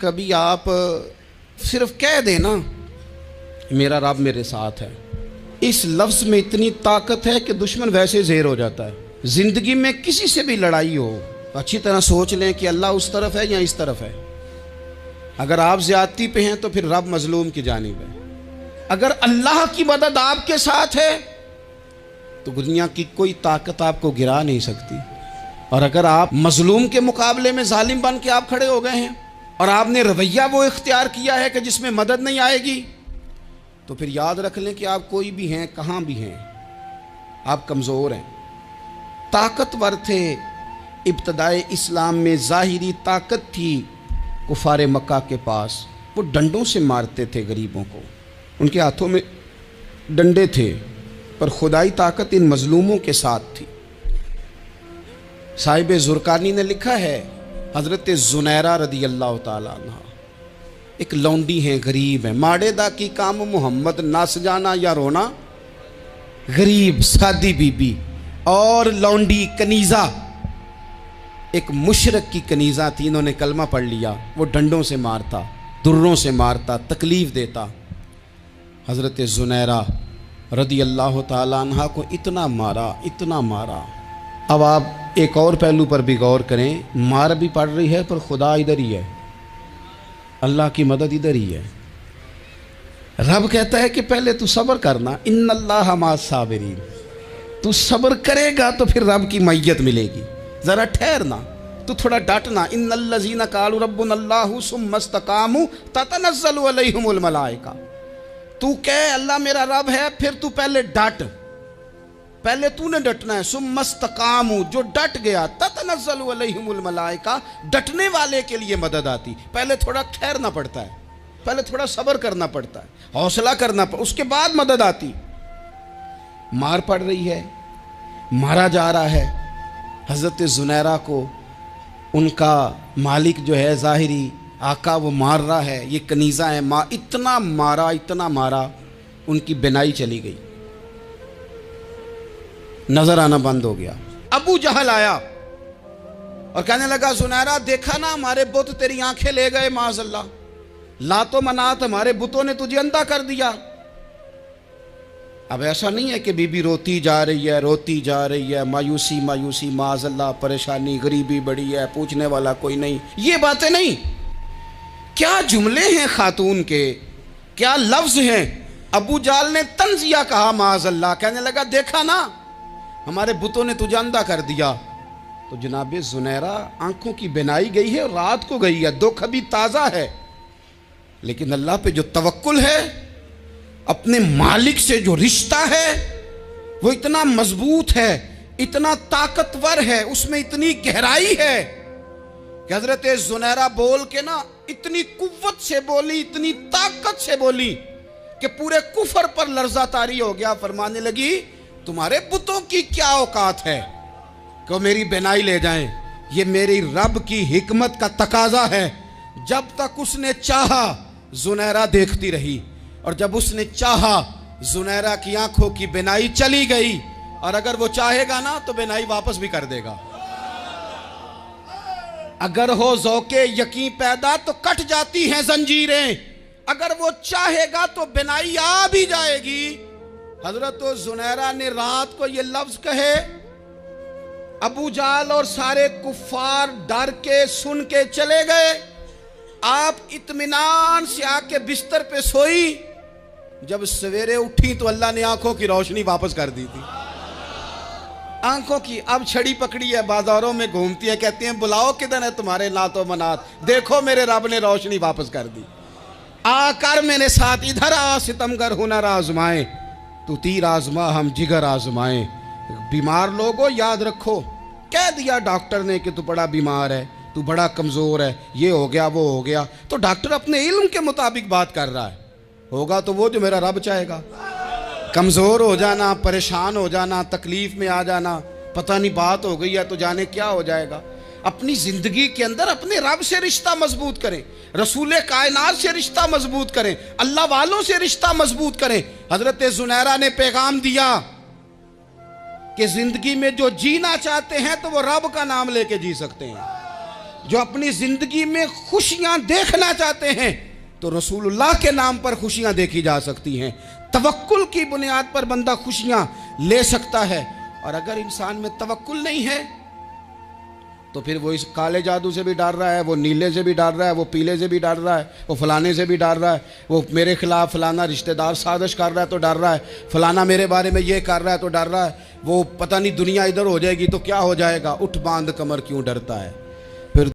कभी आप सिर्फ कह देना मेरा रब मेरे साथ है, इस लफ्ज़ में इतनी ताकत है कि दुश्मन वैसे ज़ेर हो जाता है। ज़िंदगी में किसी से भी लड़ाई हो, अच्छी तरह सोच लें कि अल्लाह उस तरफ है या इस तरफ है। अगर आप ज़्यादती पे हैं तो फिर रब मजलूम की जानिब है। अगर अल्लाह की मदद आपके साथ है तो दुनिया की कोई ताकत आपको गिरा नहीं सकती। और अगर आप मजलूम के मुकाबले में जालिम बन के आप खड़े हो गए हैं और आपने रवैया वो इख्तियार किया है कि जिसमें मदद नहीं आएगी, तो फिर याद रख लें कि आप कोई भी हैं, कहाँ भी हैं, आप कमज़ोर हैं। ताकतवर थे इब्तदाए इस्लाम में, ज़ाहिरी ताकत थी कुफारे मक्का के पास। वो डंडों से मारते थे गरीबों को, उनके हाथों में डंडे थे, पर खुदाई ताकत इन मजलूमों के साथ थी। साहिब ज़ुरकानी ने लिखा है, हज़रत ज़ुनैरा रदी अल्लाह ताला अन्हा एक लौंडी हैं, गरीब हैं। माड़े दा की काम मोहम्मद नस जाना या रोना, गरीब सादी बीबी और लौंडी कनीज़ा, एक मुशरक की कनीज़ा थी। इन्होंने कलमा पढ़ लिया। वो डंडों से मारता, दुर्रों से मारता, तकलीफ़ देता। हज़रत ज़ुनैरा रदी अल्लाह ताला अन्हा को इतना मारा, इतना मारा। अब आप एक और पहलू पर भी गौर करें, मार भी पड़ रही है पर खुदा इधर ही है, अल्लाह की मदद इधर ही है। रब कहता है कि पहले तू सब्र करना, इन्नल्लाह मास साबिरीन। तू सब्र करेगा तो फिर रब की मैयत मिलेगी। ज़रा ठहरना, तू थोड़ा डटना। इन्नल्लज़ीना क़ालू रब्बुनल्लाहु सुम्मा इस्तक़ामू ततनज़्ज़लु अलैहिमुल मलाइका। तू कह अल्लाह मेरा रब है, फिर तू पहले डट, पहले तूने डटना है। सुम्मा इस्तक़ामू, जो डट गया, ततनज़्ज़लु अलैहिमुल मलाइका, डटने वाले के लिए मदद आती। पहले थोड़ा ठहरना पड़ता है, पहले थोड़ा सब्र करना पड़ता है, हौसला करना पड़ता, उसके बाद मदद आती। मार पड़ रही है, मारा जा रहा है। हज़रत ज़ुनैरा को उनका मालिक जो है, ज़ाहिरी आका, वो मार रहा है। ये कनीज़ा है, इतना मारा, इतना मारा, उनकी बिनाई चली गई, नजर आना बंद हो गया। अबू जहल आया और कहने लगा, ज़ुनैरा देखा ना हमारे बुत तेरी आंखें ले गए, माज़अल्लाह, लातो मनात हमारे बुतों ने तुझे अंधा कर दिया। अब ऐसा नहीं है कि बीबी रोती जा रही है, रोती जा रही है, मायूसी मायूसी, माज़अल्लाह, परेशानी, गरीबी बड़ी है, पूछने वाला कोई नहीं, ये बातें नहीं। क्या जुमले हैं खातून के, क्या लफ्ज़ हैं। अबू जाल ने तंजिया कहा, माज़अल्लाह, कहने लगा देखा ना हमारे बुतों ने तुझे अंधा कर दिया। तो जनाब ज़ुनैरा आंखों की बिनाई गई है, रात को गई है, दुख अभी ताज़ा है, लेकिन अल्लाह पे जो तवक्कुल है, अपने मालिक से जो रिश्ता है, वो इतना मजबूत है, इतना ताकतवर है, उसमें इतनी गहराई है कि हज़रत ज़ुनैरा बोल के ना इतनी कुव्वत से बोली, इतनी ताकत से बोली कि पूरे कुफर पर लर्जा तारी हो गया। फरमाने लगी, तुम्हारे बुतों की क्या औकात है कि मेरी बिनाई ले जाएं। ये मेरी रब की हिकमत का तकाजा है। जब तक उसने चाहा ज़ुनैरा देखती रही, और जब उसने चाहा ज़ुनैरा की आंखों की बिनाई चली गई। और अगर वो चाहेगा ना तो बिनाई वापस भी कर देगा। अगर हो ज़ौक़े यकीन पैदा तो कट जाती हैं जंजीरें, अगर वो चाहेगा तो बिनाई आ भी जाएगी। हजरत ज़ुनैरा ने रात को ये लफ्ज़ कहे, अबू जाल और सारे कुफ़ार डर के सुन के चले गए। आप इत्मीनान से आके बिस्तर पे सोई। जब सवेरे उठी तो अल्लाह ने आंखों की रोशनी वापस कर दी थी। आंखों की अब छड़ी पकड़ी है, बाजारों में घूमती है, कहती हैं बुलाओ किधर है तुम्हारे नातो मनात, देखो मेरे रब ने रोशनी वापस कर दी। आकर मेरे साथ इधर आ, सितमगर हुनर आजमाए, तू तीर आजमा हम जिगर आजमाए। बीमार लोगों याद रखो, कह दिया डॉक्टर ने कि तू बड़ा बीमार है, तू बड़ा कमज़ोर है, ये हो गया वो हो गया, तो डॉक्टर अपने इल्म के मुताबिक बात कर रहा है। होगा तो वो जो मेरा रब चाहेगा। कमज़ोर हो जाना, परेशान हो जाना, तकलीफ़ में आ जाना, पता नहीं बात हो गई है तो जाने क्या हो जाएगा। अपनी ज़िंदगी के अंदर अपने रब से रिश्ता मजबूत करें, रसूल कायनात से रिश्ता मजबूत करें, अल्लाह वालों से रिश्ता मजबूत करें। हज़रत ज़ुनैरा ने पैगाम दिया कि ज़िंदगी में जो जीना चाहते हैं तो वो रब का नाम लेके जी सकते हैं। जो अपनी जिंदगी में खुशियां देखना चाहते हैं तो रसूलुल्लाह के नाम पर खुशियां देखी जा सकती हैं। तवक्कुल की बुनियाद पर बंदा खुशियां ले सकता है। और अगर इंसान में तवक्कुल नहीं है तो फिर वो इस काले जादू से भी डर रहा है, वो नीले से भी डर रहा है, वो पीले से भी डर रहा है, वो फलाने से भी डर रहा है, वो मेरे खिलाफ फलाना रिश्तेदार साजिश कर रहा है तो डर रहा है, फलाना मेरे बारे में ये कर रहा है तो डर रहा है, वो पता नहीं दुनिया इधर हो जाएगी तो क्या हो जाएगा, उठ बांध कमर क्यों डरता है।